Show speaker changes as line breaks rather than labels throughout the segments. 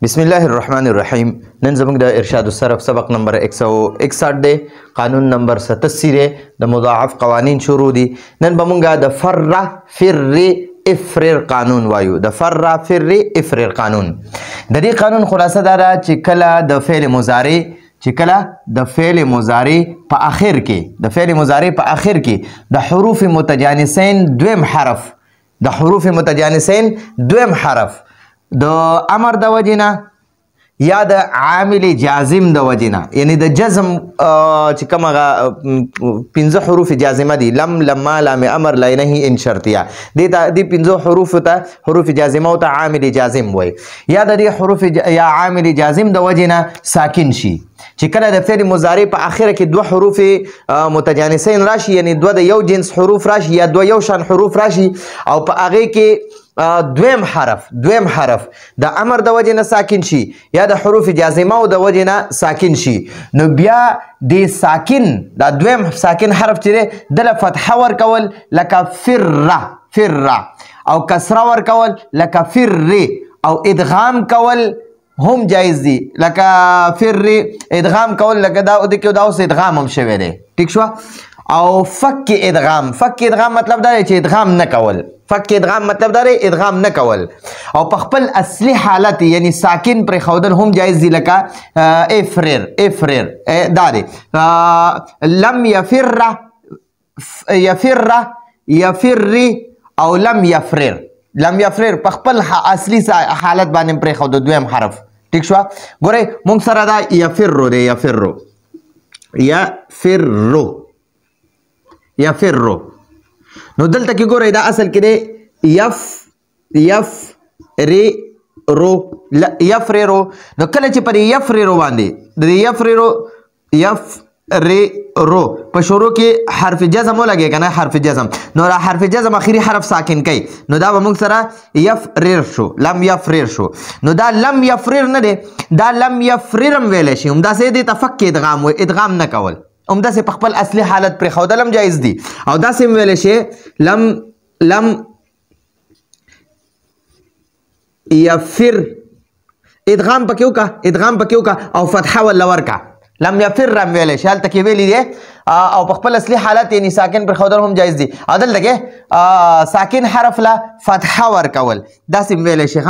बिस्मिल्लाह الرحمن الرحیم نن زموږ د ارشاد الصرف سبق نمبر 161 دی قانون نمبر 87 دی د مضاعف قوانین شروع دي نن به موږ د فر فر افرر قانون وایو د فر فر افرر قانون د دې قانون خلاصه دا ده چې کله د فعل مضارع په اخر کې د حروف متجانسین دویم حرف د امر د وجنه یا د عامل جازم د وجنه یعنی د جزم چې کوم پنځه حروف جازمه دي لم لما لام امر لینه ان شرطیه دې پنځه حروف ته حروف جازمه او ته عامل جازم وای یا د دې حروف یا عامل جازم د وجنه ساکن شي چې کله د فعل مضارع په اخره کې دوه حروف متجانسین راشي یعنی دوه د یو جنس حروف راشي یا دوه یو شان حروف راشي او په هغه کې دویم حرف د امر د وجه نه ساکن شي یا د حروف جازمه او د وجه نه ساکن شي نو بیا د ساکن د دویم ساکن حرف چې د فتحه ورکول لکه فر او کسره ورکول لکه فر او ادغام کول هم جایز دي لکه فر ادغام کول لکه دا اوس ادغام هم شوی دی ٹھیک شو او فک ادغام مطلب دا چې ادغام نه کول ادغام نه کول او په خپل اصلي حالت یعنی ساکن پر خودل هم جایز دي لکه افرر دا دی لم يفر او لم يفرر په خپل اصلي حالت باندې پر خود دویم حرف ٹھیک شو ګوره مونږ سره دا یفرو نو دلته کې ګورئ دا اصل کې دی یفررو نو کله چې پر یفررو باندې د یفررو په شروع کې حرف جزم ولګي کنه حرف جزم نو را حرف جزم اخیری حرف ساکن کوي نو دا به موږ سره لم یفرر شو نو دا لم یفرر نه دی دا لم یفررم ویلی شي همداسې دی تفک ادغام نه کول همداسې په خپل اصلي حالت پرې ښودل هم جایز دي او داسې هم ویلی شي لم یفر ادغام پکې وکړه او فتحه ولا ورکړه لم یفر هم ویلی شي هلته کې ویلي دی او په خپل اصلي حالت یعنی ساکن پر ښودل هم جایز دي او دلته کې ساکن حرف له فتحه ورکول داسې هم ویلی شي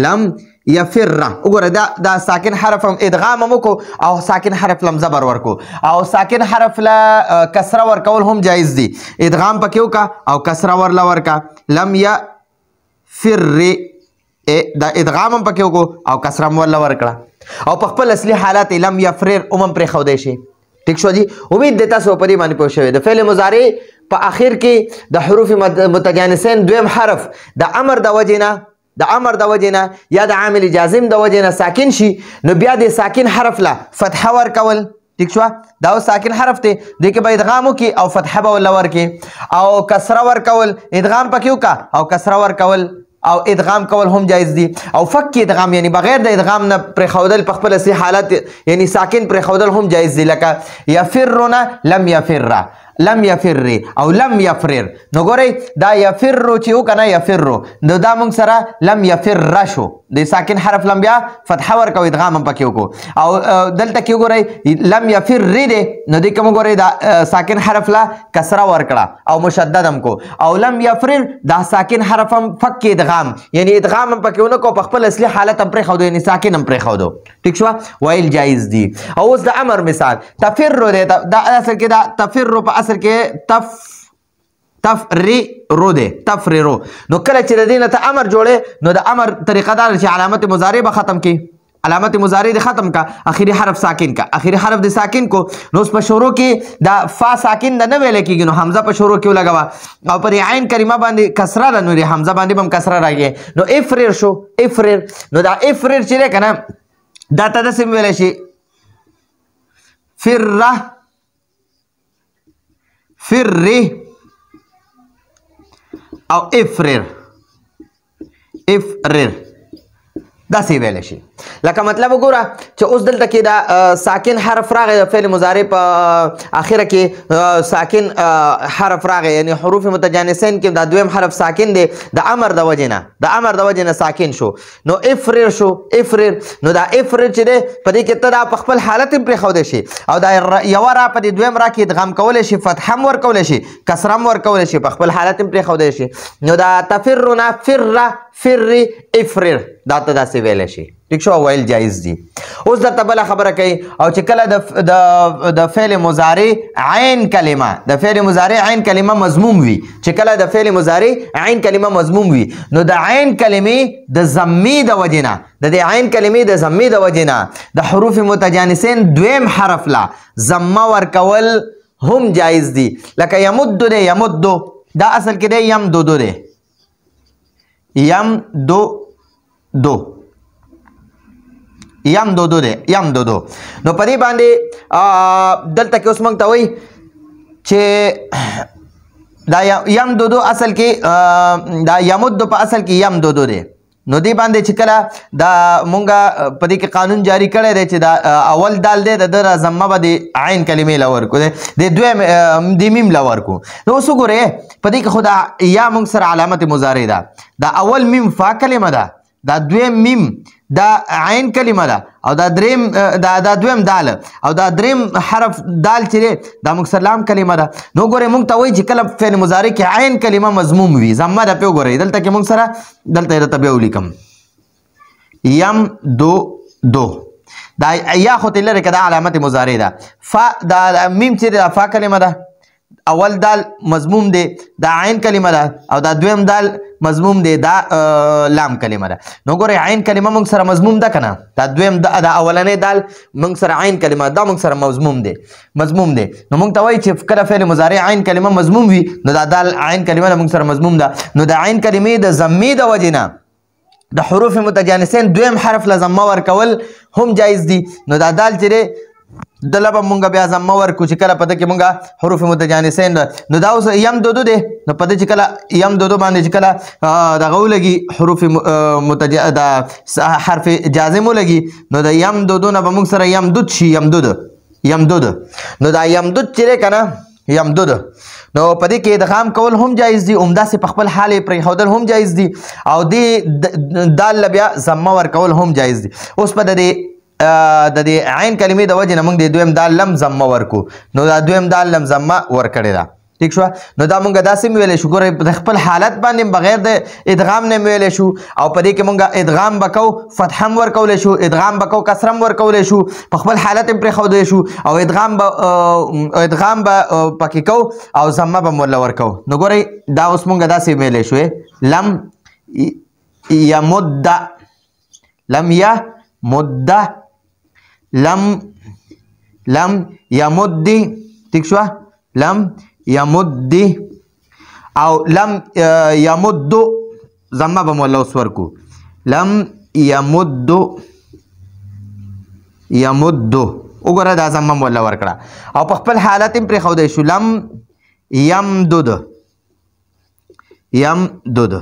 لم یفر وګوره دا ساکن حرف هم ادغام هم وکړو او ساکن حرف لم زبر ورکو او ساکن حرف له کسره ورکول هم جایز دي ادغام پکې وکړه او کسره ورله ورکړه لم یفر دا ادغام هم پکې وکړو او کسره هم ورله ورکړه او په خپل اصلي حالت لم یفرر هم پرېښودی شي ټیک شو جی امید دی تاسو په دې باندې پوه شوی د فعل مضارع په اخر کې د حروف متجانسین دویم حرف د امر د وجې نه یا د عامل جازم د وجې نه ساکن شي نو بیا د ساکن حرف له فتحه ورکول ٹھیک شو دا ساکن حرف دی دې کې به ادغام وکړي او فتحه به ورله ورکړي او کسره ورکول ادغام پکې وکړه او کسره ورکول او ادغام کول هم جایز دي او فک ادغام یعنی بغیر د ادغام نه پرېښودل په خپل اصلي حالت یعنی ساکن پرېښودل هم جایز دي لکه یفرونه لم یفر او لم یفرر نو ګورئ دا یفرو چې وکنه یفرو نو دا موږ سره لم یفر شو د ساکن حرف لم بیا فتحه ورکو ادغام هم پکې وکړو او دلته کې وګورئ لم یفر دی نو دې کې وګورئ دا ساکن حرف لا کسره ورکړه او مشدد هم کو او لم یفرر دا ساکن حرف هم فک ادغام یعنی ادغام هم پکې ونه کو په خپل اصلي حالت هم پرېښودو یعنی ساکن هم پرېښودو ټیک شو ویل جایز دي او اوس د امر مثال تفرو دی دا اصل کې دا تفرو په اصل کې تفررو نو کله چې د دې نه ته امر جوړې نو د امر طریقه دا چې علامت مضارع به ختم کی علامت مضارع د ختم کا اخیری حرف ساکن کا اخیری حرف د ساکن کو نو اس په شروع کې دا فا ساکن نه ویل کېږي نو حمزه په شروع کې لګوا او پر عین کریمه باندې کسره ده نو حمزه باندې هم کسره راځي نو افرر شو نو دا افرر چې کنه دا ته د سم ویل شي فر او افرر داسې ویلی شي. لکه مطلب وګوره چې اوس دلته کې دا ساکن حرف راغی د فعل مضارع په اخره کې ساکن حرف راغی، یعنی حروف متجانسین کې دا دویم حرف ساکن دی د امر د وجې نه، د امر د وجې نه ساکن شو. نو افرر شو، افرر. نو دا افرر چې دی په دې کې ته دا په خپل حالت هم پرېښودی شي او دا یوه را په دې دویم را کې ادغام کولی شي، فتحه هم ورکولی شي، کسره هم ورکولی شي، په خپل حالت هم پرېښودی شي. نو دا تفرنا فر فر افرر دا ته داسې ویلی شي. ٹھیک شو، ویل جایز دي. اوس درته بله خبره کوي او چې کله د فعل مضارع عین کلمه، د فعل مضارع عین کلمه مضموم وي، چې کله د فعل مضارع عین کلمه مضموم وي نو د عین کلمې د ضمې د وجې نه، د دې عین کلمې د ضمې د وجې نه د حروف متجانسین دویم حرف لا ضمه ورکول هم جایز دي. لکه یمد دی، یمدو دا اصل کې دی یم دو دو دی، یم دو دو، یم دو دو دی، یم دو دو. نو په دې باندې دلته کې اوس موږ ته وایي چې دا یم دو دو اصل کې دا یمدو په اصل کې یم دو دو دی. نو دې باندې چې کله دا مونږه په دې کې قانون جاری کړی دی چې دا اول دال دی د ده ضمه به د عین کلمې له ورکو دی، د دویم د میم له ورکو. نو اوس وګورئ په دې کې خو دا یا مونږ سره علامت مضارع ده، دا اول میم فا کلمه ده، دا دویم میم دا عین کلمه ده او دا دریم دا دویم دال او دا دریم حرف دال چې دی دا موږ سره لام کلمه ده. نو ګورئ موږ ته وایي چې کله فعل مضارع کې عین کلمه مضموم وي ضمه ده پې وګورئ دلته کې موږ سره دلته یې درته بیا ولیکم یم دو دو دا یا خو ترې لرې که دا علامت مضارع ده. فا دا میم چې دی دا فا کلمه ده، اول دال مضموم دی دا عین کلمه ده او دا دویم دال مضموم دی دا لام کلمه ده. نو ګورئ عین کلمه موږ سره مضموم ده که نه، دا دویم دا اولنی دال موږ سره عین کلمه دا موږ سره مضموم دی، مضموم دی. نو موږ ته وایي چې کله فعل مضارع عین کلمه مضموم وي نو دا دال عین کلمه ده موږ سره مضموم ده. نو د عین کلمې د ضمې د وجې نه د حروف متجانسین دویم حرف له ضمه ورکول هم جایز دي. نو دا دال چې دی دله به مونږ بیا ضمه ورکو چې کله په ده کې مونږ حروف متجانسین ده. نو دا اوس یم دو دو دی، نو په ده چې کله یم دو دو باندې چې کله دغه ولګي حروف د حرف جازم ولګي نو د یم دو دو نه به مونږ سره یم دود شي، یم دود، یم دود. نو دا یم دود چې دی که نه یم دود، نو په دې کې ادغام کول هم جایز دي، همداسې په خپل حال یې پرېښودل هم جایز دي او دې دال له بیا ضمه ورکول هم جایز دي. اوس په د دې عین کلمې د وجې نه موږ د دویم دال لم ضمه ورکو، نو دا دویم دال لم ضمه ورکړې ده. ٹھیک شو، نو دا مونږ داسې هم ویلی شو ګورئ د خپل حالت باندې بغیر د ادغام نه ویلی شو او په دې کې مونږ ادغام به کوو، فتحه هم ورکولی شو، ادغام به کوو، کسره هم ورکولی شو، په خپل حالت هم پرېښودلی شو او ادغام به پکې کوو او ضمه به ورله ورکوو. نو ګورئ دا اوس مونږ داسې ویلی شو لم یمد، لم یمد، لم یمد. ٹھیک شو، لم یمد او لم یمد ضمه به مولا اوس ورکو، لم یمد، یمد وګوره دا ضمه مولا ورکړه او په خپل حالت هم پرېښودی شو لم یمدد، یمدد.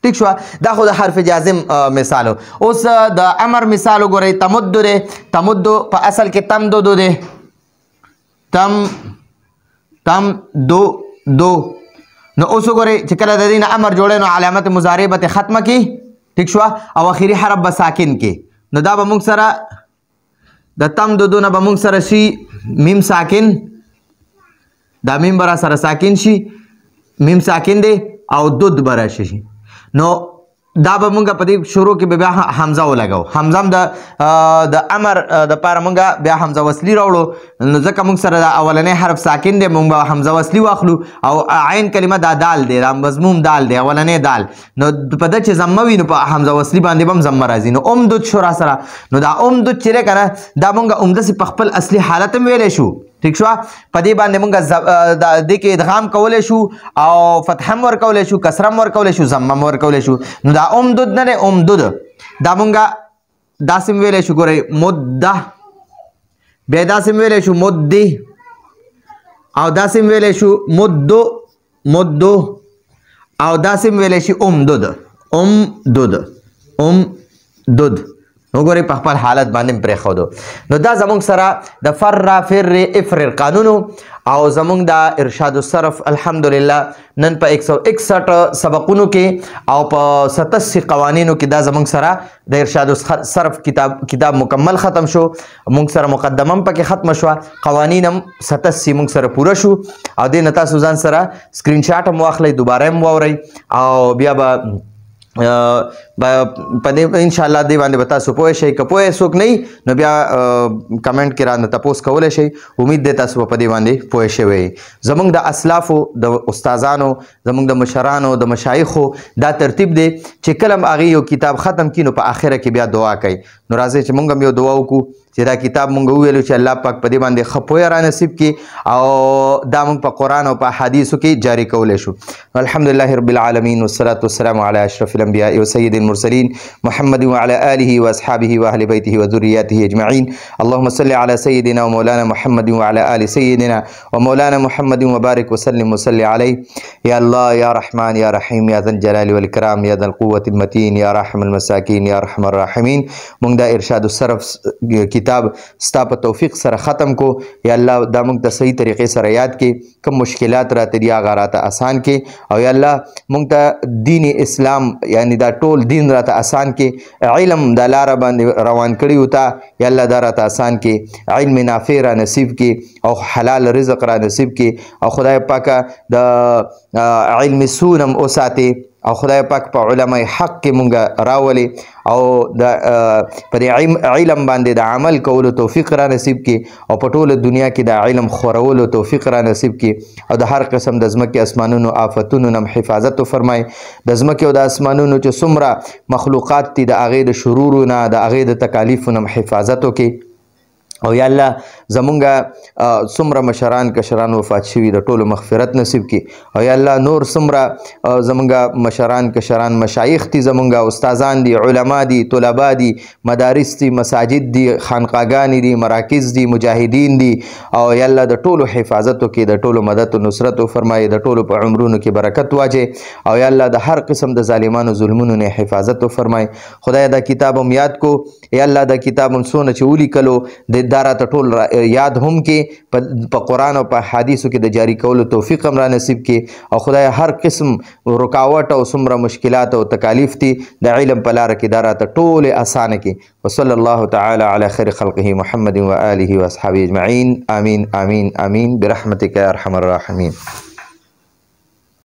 ٹھیک شو، دا خو د حرف جازم مثال. اوس د امر مثال وګورئ تمد دی، تمد په اصل کې تم دو دو دی، تم دو دو. نو اوس وګورئ چې کله د دې نه امر جوړی نو علامت مضارع به ترې ختمه کړي، ٹھیک شو، او اخري حرف به ساکن کې. نو دا به موږ سره د تم دو دو نه به موږ سره شي میم ساکن، دا میم به را سره ساکن شي، میم ساکن دی او دود به راشي. نو دا به مونږ په دې شروع کې به بیا حمزه ولګو، حمزه هم د امر دپاره مونږ بیا حمزه وصلي راوړو، نو ځکه مونږ سره د اولنی حرف ساکن دی مونږ به حمزه وصلي واخلو او عین کلمه دا دال دی، دا مضموم دال دی، اولنی دال. نو په ده چې ضمه وي نو په حمزه وصلي باندې به هم ضمه راځي. نو امدد شو را سره. نو دا امدد چې دی که نه دا مونږ همداسې په خپل اصلي حالت هم ویلی شو، ٹھیک شو. په دې باندې مونږ دې کې ادغام کولی شو او فتحه هم ورکولی شو، کسره هم ورکولی شو، ضمه هم ورکولی شو. نو دا امدد نه دی، امدد دا مونږ داسې هم ویلی شو ګورئ مده، بیا داسې هم ویلی شو مدي او داسې هم ویلی شو مدو، مدو او داسې هم ویلی شي امدد، امدد، دود وګورئ په خپل حالت باندې پرېښودو نو دا زموږ سره د فر فر افرر قانونو او زموږ د ارشاد الصرف الحمدلله نن په 161 سبقونو کې او په 87 قوانینو کې دا زموږ سره د ارشاد الصرف کتاب مکمل ختم شو موږ سره مقدمه هم پکې ختم شو قوانین هم 87 موږ سره پوره شو او دې نه تاسو ځان سره سکرین شاټ هم واخلئ دوباره هم واورئ او بیا به ان شاء الله دی باندې بتا سو پوه شي که پوه څوک نه نو بیا کمنټ کې را نه تاسو کولای شي امید ده تاسو په دې باندې پوه شئ زمونږ د اسلافو د استادانو زمونږ د مشرانو د مشایخو دا ترتیب دی چې کله هغه یو کتاب ختم کینو په اخره کې بیا دعا کوي نو راځي چې مونږ هم یو دعا وکړو چې دا کتاب مونږ ویلو چې الله پاک په دې باندې ښه پوهه را نصیب کړي او دا مونږ په قرآن او په احادیثو کې جاری کولی شو الحمدلله رب العالمین والصلاة والسلام علی اشرف الانبیاء وسید المرسلین محمد وعلى آله واصحابه واهل بیته وذریاته اجمعین اللهم صل على سيدنا ومولانا محمد وعلى آل سيدنا ومولانا محمد وبارك وسلم وصل عليه يا الله يا رحمن يا رحيم يا ذا الجلال والإكرام يا ذا القوة المتين يا رحم المساكين يا رحم الراحمين مونږ دا ارشاد الصرف کتاب ستا په توفیق سره ختم کو یا الله دا موږ ته صحیح طریقې سره یاد کې کوم مشکلات راته دي هغه راته آسان کې او یا الله موږ ته دین اسلام یعنی دا ټول دین راته آسان کې علم د لاره باندې روان کړي وتا یا الله دا راته آسان کې علم نافع را نصیب کې او حلال رزق را نصیب کې او خدای پاکه د علم سونم اوساتي او خدای پاک په علماء حق کې مونږ راولي او د په علم باندې د عمل کولو توفیق را نصیب کې او په ټوله دنیا کې د علم خورولو توفیق را نصیب کې او د هر قسم د ځمکې اسمانونو آفتونو نه حفاظت فرمای د ځمکې او د اسمانونو چې څومره مخلوقات دي د هغې د شرورو نه د هغې د تکالیفو نه حفاظت وکړي او یا الله زمونږ څومره مشران کشران وفات شوي د ټولو مغفرت نصیب کړي او یا الله نور څومره زمونږ مشران کشران مشایخ دي زمونږ استادان دي علما دي طلبا دي مدارس دي مساجد دي خانقاګانې دي مراکز دي مجاهدین دي او یا الله د ټولو حفاظت وکړي د ټولو مدد او نصرت وفرمایي د ټولو په عمرونو کې برکت واچي او یا الله د هر قسم د ظالمانو ظلمونو نه حفاظت وفرمایي خدای دا کتاب هم یاد کو یا الله دا کتاب هم څونه چې ولیکلو د دارا ته ټول یاد هم کې په قرآن او په حدیثو کې د جاری کولو توفیق هم را نصیب کې او خدای هر قسم رکاوټ او څومره مشکلات او تکالیف دي د علم په لاره کې دارا ته ټول اسانه کې وصلی الله تعالی علی خیر خلقه محمد و آله و اصحابه اجمعین آمین آمین آمین برحمتک یا ارحم الراحمین.